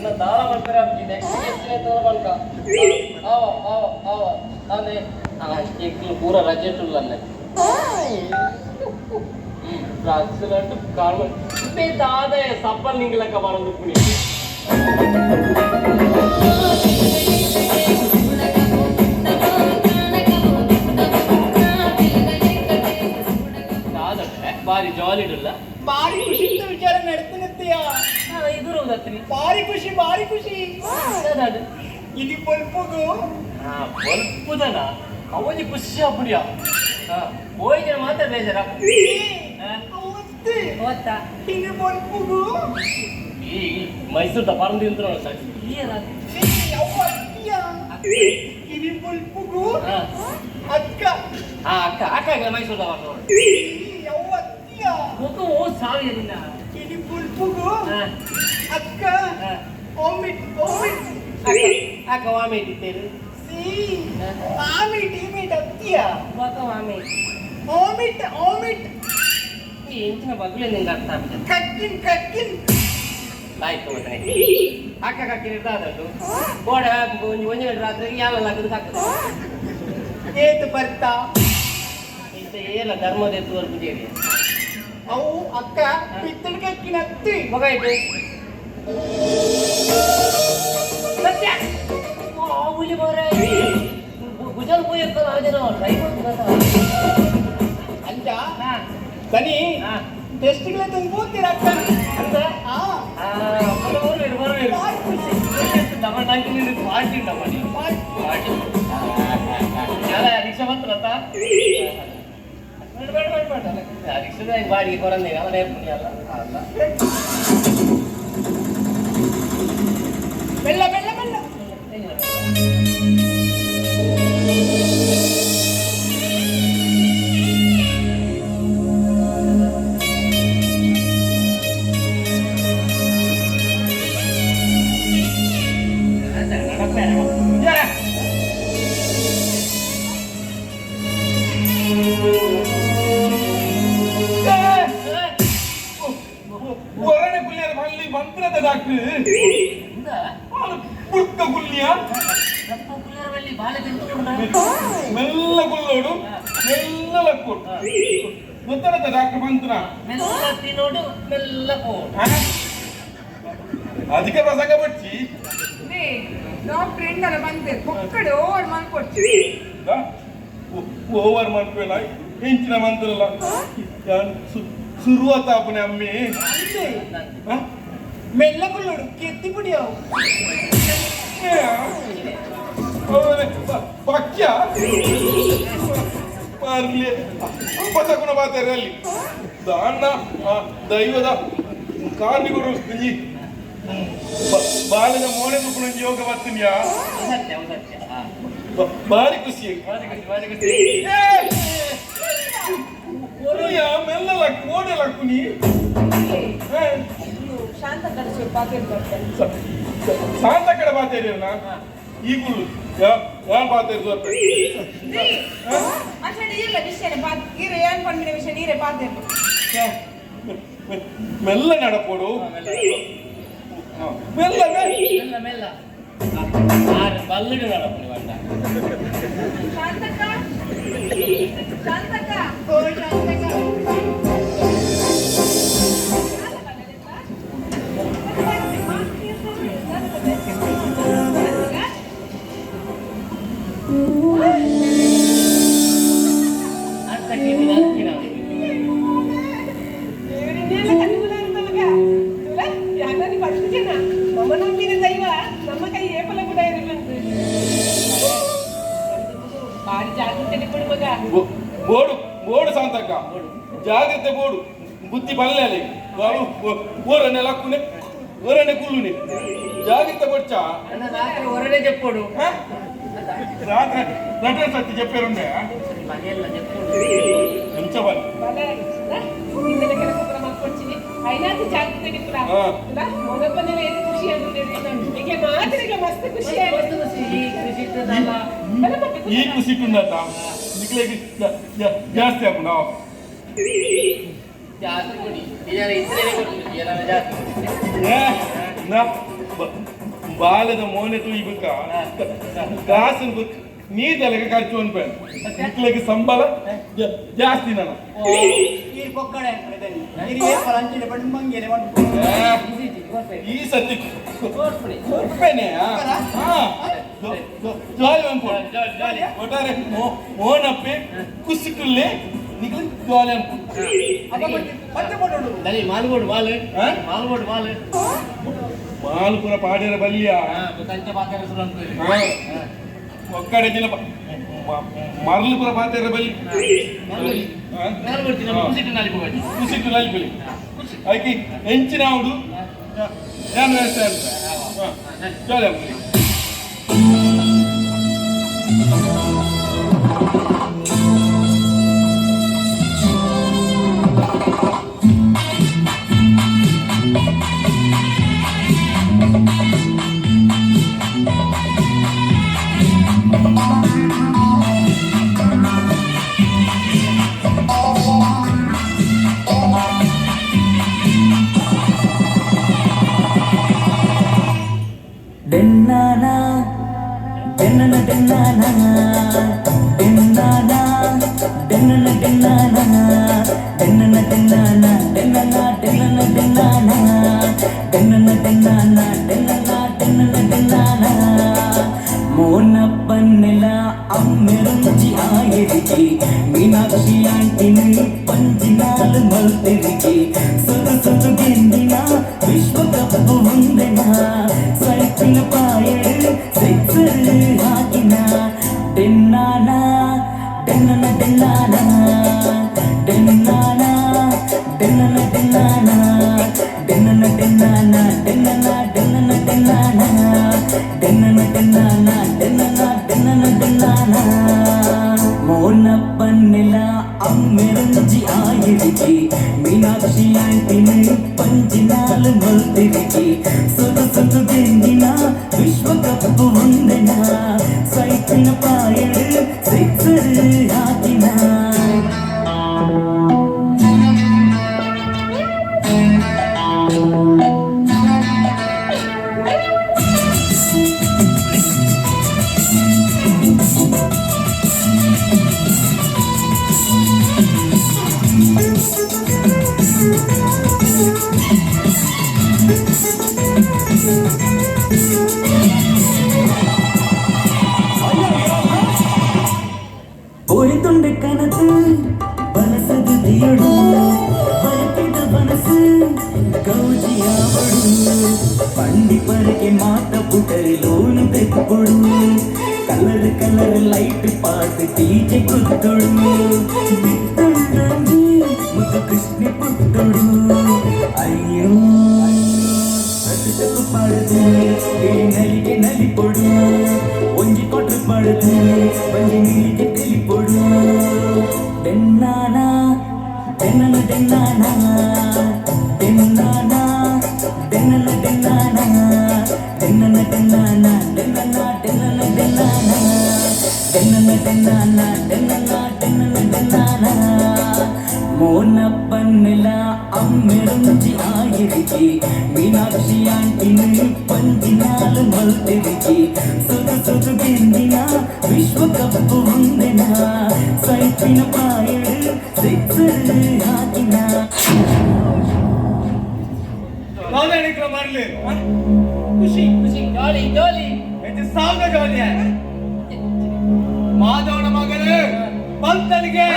ಇನ್ನು ದಾಳ ಮಾಡ್ತಾರೆ आपकी नेक्स्ट ಎಷ್ಟು ತೋರಬಂಕ आओ आओ आओ आने एक पूरा रजे टुल्लन्ने ರಾಕ್ಸಲಂಟು ಕಾಳು ಬೇದಾದೆ ಸಪ್ಪಲ್ ನಿಂಗಲಕ್ಕ ಬರೋದು ಪುಡಿ ಬಾರಿ ಜಾಲಿ ಇಡಲ್ಲ ಬಾರಿ ಖುಷಿ ವಿಚಾರ ನಡ್ತನತ್ತೀಯ ಇದು ರೋದತ್ರಿ ಬಾರಿ ಖುಷಿ ಇದು ಪಲ್ಪುಗು ಪಲ್ಪುದನ ಅವಜಿ ಖುಷಿ ಅಪ್ಪಡಿಯ ಹೋಯ್ ಜನ ಮಾತ್ರ ಬೇಜಾರ ಓದ್ತಾ ಇದು ಪಲ್ಪುಗು ಈ ಮೈಸೂರು ಪರಂದಿ ಅಂತ ಇದು ಪಲ್ಪುಗು ಅಕ್ಕ ಅಕ್ಕ ಅಕ್ಕ ಮೈಸೂರು ಮುಖ ಓ ಸಾವಿರ ಇದು ಪಲ್ಪುಗು ಅಕ್ಕ ಓಮಿಟ್ ಅಕ್ಕ ವಾಮಿಟ್ ಇತ್ತೇರು ಆಮಿಟ್ ಅತ್ತಿಯ ಮಗ ವಾಮಿಟ್ ಓಮಿಟ್ ಎಂಚಿನ ಬಗ್ಲೆ ನಿಂಗೆ ಅರ್ಥ ಆಗ್ತದೆ ಕಕ್ಕಿನ್ ಆಯ್ತು ಮತ್ತೆ ಅಕ್ಕ ಕಕ್ಕಿನ ಇರ್ತಾದದ್ದು ಗೋಡ ಒಂಜಿ ಗಂಟೆ ರಾತ್ರಿಗೆ ಯಾವೆಲ್ಲ ಹಾಕಿದ್ರೆ ಹಾಕುದು ಏತು ಬರ್ತಾ ಇಂತ ಏನ ಧರ್ಮದ ಎತ್ತುವರೆಗೂ ಜೇರಿ ಅವು ಅಕ್ಕ ಪಿತ್ತಳಿಗೆ ಅಕ್ಕಿನ ಅತ್ತಿ ಮಗ ಇಟ್ಟು ಸತ್ಯ ಹುಲಿ ಮಾರ ಗುಜಲ್ ಹೋಯಕ್ಕಲ್ಲ ಆಜನ ಟ್ರೈ ಮಾಡ್ತಾರೆ ಅಂಜ ಬನ್ನಿ ಟೆಸ್ಟ್ಗಳೇ ತಂದು ಹೋಗ್ತೀರ ಅಕ್ಕ ಅಂತ ಬರಬೇಕು ನಮ್ಮ ಟಂಕಿ ಪಾರ್ಟಿ ಉಂಟಮ್ಮ ಪಾರ್ಟಿ ಎಲ್ಲ ರಿಕ್ಷಾ ಬಂತ್ರತ್ತ ರಿಕ್ಷದ ಬಾಡಿಗೆ ಕೊರಂದೇ ಅವನೇ ಪುಣ್ಯ ಅಲ್ಲ ಬೆಲ್ಲ ಮಂತ್ರದ ಡಾಕ್ಟರ್ ಪುಟ್ಟ ಗುಲ್ಯ ಮೆಲ್ಲ ಗುಲ್ಲೋಡು ಮೆಲ್ಲ ಲಕ್ಕೋಡು ಗೊತ್ತಾಗತ್ತ ಡಾಕ್ಟರ್ ಮಂತ್ರ ಮೆಲ್ಲ ತಿನ್ನೋಡು ಮೆಲ್ಲ ಕೋಡು ಅದಕ್ಕೆ ಪ್ರಸಂಗ ಬಚ್ಚಿ ಡಾಕ್ಟರ್ ಎಂದಲ್ಲ ಬಂದೆ ಪೊಕ್ಕಡೆ ಓವರ್ ಮಾಡ್ಕೊಡ್ತೀವಿ ಓವರ್ ಮಾಡ್ಕೊಳ್ಳ ಹೆಂಚಿನ ಮಂತ್ರಲ್ಲ ಶುರುವಾತ ಅಪ್ಪನೆ ಅಮ್ಮಿ ಮೆಲ್ಲ ಗುಲ್ಲೋಡು ಕೆತ್ತಿ ಬಿಡಿಯವು ಪಕ್ಯ ಮಾರ್ಲಿ ಅಪಶಕುನ ಬಾತಾರೆ ಅಲ್ಲಿ ದಾಣ್ಣ ದೈವದ ಕಾರ್ಮಿಕರು ಈ ಬಾಲಿನ ಮೋನೆ ತುಪ್ಪನ ಯೋಗ ಬರ್ತೀನಿಯಾ ಭಾರಿ ಖುಷಿ ಮೆಲ್ಲ ಕೋಡೆ ಲಕ್ಕುನಿ ಶಾಂತ ಕಡೆ ಪಾಕೆಟ್ ಬರ್ತೇನೆ ಶಾಂತ ಕಡೆ ಬಾತೇರಿ ಈಗುಳ್ಳು ಯಾನ್ ಬಾತೇರಿ ಅಷ್ಟೇ ಇಲ್ಲ ವಿಷಯ ಈರೆ ಏನ್ ಪಂಡಿನ ವಿಷಯ ನೀರೇ ಪಾತೇರು ಮೆಲ್ಲ ನಡಪೋಡು ಮೆಲ್ಲ ಮೆಲ್ಲ ಮೆಲ್ಲ ಬಲ್ಲಡು ನಡಪಡಿ ಬಂದ ಶಾಂತಕ್ಕ ಬೋಡು ಶಾಂತಕ್ಕ ಜಾಗ್ರತೆ ಬೋಡು ಬುದ್ಧಿ ಬಲ್ಲೆ ಅಲ್ಲಿ ಊರನ್ನೇ ಲಕ್ಕುನೆ ಊರನ್ನೇ ಕುಲ್ಲುನೆ ಜಾಗ್ರತೆ ಬಚ್ಚ ರಾತ್ರಿ ಹೊರಡೆ చెప్పోడు ರಾತ್ರಿ ಲೆಟರ್ ಸತ್ತಿ చెప్పారుండే ಮನೆಯಲ್ಲ చెప్పోడు ಎಂಚವಲ್ಲ ನಿನ್ನೆ ಕೆಲಸ ಕೂಡ ಮಾಡ್ಕೊಡ್ತೀನಿ ಐನಾತಿ ಜಾಗ್ರತೆ ಗಿಟ್ರಾ ಇಲ್ಲ ಮೊದಲನೇ ಏನು ಖುಷಿ ಆಗ್ತಿದೆ ನಿಮಗೆ ಮಾತ್ರ ಮಸ್ತ್ ಖುಷಿ ಆಯ್ತು ಖುಷಿ ಇರ್ತದಲ್ಲ ಈ ಖುಷಿ ತುಂಡತ ನಿಕ್ಲೆಗೆ ಜಾಸ್ತಿ ಆಪು ನಾವು ಜಾಸ್ತಿ ಕೊಡಿ ಇದರ ಇದ್ರೆ ಕೊಡಿ ಏನಾರ ಜಾಸ್ತಿ ನಾ ಬಾಲದ ಮೋನೆ ತುಯ್ಬೇಕ ಕಾಸನ್ ನೀ ತಲೆಗೆ ಖರ್ಚು ಅನ್ಪೇನ್ ಮಕ್ಳಿಗೆ ಸಂಬಳ ಜಾಸ್ತಿ ನಾನು ಈ ಪೊಕ್ಕಡೆ ಹಿರಿಯ ಪರಂಚಿನ ಬಣ್ಣ ಮಂಗೇನೆ ಈ ಸತಿ ಕೊಡ್ಪೇನೆ ಜಾಲಿ ಅನ್ಕೊಂಡು ಒಟ್ಟಾರೆ ಮೋನಪ್ಪೆ ಕುಸಿಕುಲ್ಲೆ ನಿಖಿಲ್ ಜಾಲಿ ಅನ್ಕೊಂಡು ಮತ್ತೆ ಮಾಡೋದು ದನಿ ಮಾಲ್ಗೋಡು ಮಾಲ್ ಮಾಲ್ಗೋಡು ಮಾಲ್ ಮಾಲ್ ಪೂರ ಪಾಡ್ಯರ ಬಲ್ಲಿಯ ಕಂಚ ಬಾಕರ ಸುರು ಅಂತ ಒಕ್ಕಡೆ ಜಿಲ್ಲ ಮರಳು ಪೂರ ಪಾಡ್ಯರ ಬಲ್ಲಿ ನಾನು ಬರ್ತೀನಿ ಕುಸಿಟ್ಟು ನಾಲಿ ಹೋಗಿ ಕುಸಿಟ್ಟು ನಲ್ಲಿ ಬಲ್ಲಿ ಆಯ್ಕೆ ಹೆಂಚಿನ ಅವಡು ನಾನು ವ್ಯವಸ್ಥೆ ಅಂತ ಜಾಲಿ ಅನ್ಕೊಳ್ಳಿ Denana, denana, denana, denana, denana, denana, denana, denana, denana, denana, denana, denana, denana, denana, denana, denana. Mona pannela ammerunji aayiriki, Meenakshi aunty panjinalu maltiriki, sudu sudu gendina Vishwakappu undena. ಸೈಕಿನ ಪಾಯಡು ಸೆಕ್ಸರು ಹಾಕಿನ ಡೆನ್ನಾನ ಡೆನ್ನನ ಡೆನ್ನಾನ ಡೆನ್ನಾನ ಡೆನ್ನನ ಡೆನ್ನಾನ ಡೆನ್ನನ ಡೆನ್ನಾನ ಡೆನ್ನನ ಡೆನ್ನನ ಡೆನ್ನಾನ ಡೆನ್ನನ ಡೆನ್ನಾನ ಡೆನ್ನನ ಡೆನ್ನನ ಡೆನ್ನಾನ ಮೋನ ಪನ್ನೆಲ ಅಮ್ಮೆರಂಜಿ ಆಯಿರಿಕಿ ಮೀನಾಕ್ಷಿ ಆಂಟಿನ ಪಂಚಿನಾಲು ಮಲ್ತಿರಿಕಿ ಸುದು ಸುದು ಗೆಂದಿನ ವಿಶ್ವಕಪ್ಪು ಒಂದೆನ ಸೈಕಿನ ಪಾಯಡು ಸೆಕ್ಸರು ಹಾಕಿನ போய்தொண்டு கனத்து பனசது தியடு பரப்பிದ ಬನಸು ಗೌಜಿಯಾವಡು ಪಂಡಿ ಪರಕೆ ಮಾತ ಪುಟರಿ ಲೋನು ತೆಪ್ಪುಡು ಕಲರ್ ಕಲರ್ ಲೈಟ್ ಪಾಟ್ DJ ಕುತ್ತುಡು ಬಿತ್ತಂಡಿ ಮುತ್ತು ಕೃಷ್ಣ ಪುಟ್ಟುಡು ಅಯ್ಯೋ ಅದುಟು ಪಾಡದು ನಲಿಗೆ ನಲಿಪೊಡು ಒಂಜಿ ಕೊಟ್ರು ಪಾಡದು ಬಂಜಿ ನಿಲಿಗೆ ತಿಳಿಪೊಡು ಡೆನ್ನಾನ ಡೆನ್ನನ ಡೆನ್ನಾನ ಡೆನ್ನಾನ ಡೆನ್ನನ ಡೆನ್ನಾನ ಡೆನ್ನನ ಡೆನ್ನಾನ ಡೆನ್ನನ ಡೆನ್ನನ ಡೆನ್ನಾನ ಡೆನ್ನನ ಡೆನ್ನಾನ ಡೆನ್ನನ ಡೆನ್ನನ ಡೆನ್ನಾನ ಮೋನ ಪನ್ನೆಲ ಅಮ್ಮೆರುಂಜಿ ಆಯಿರಿಕಿ ಮೀನಾಕ್ಷಿ ಆಂಟಿನ ಪಂಜಿನಾಲು ಮಲ್ತಿರಿಕಿ ಸುದು ಸುದು ಗೆಂದಿನ ವಿಶ್ವಕಪ್ಪು ಒಂದೆನ ಸೈಕಿನ ಪಾಯಡು ಸೆಕ್ಸರು ಹಾಕಿನ ನಾನೇನಿಕ್ರ ಮಾಡ್ಲಿ ಖುಷಿ ಖುಷಿ ಜಾಲಿ ಜಾಲಿ ಹೆಚ್ಚು ಸಾಗ ಜೋಲಿಯ ಮಾಧವನ ಮಗನೇ ಪಂತನಿಗೆ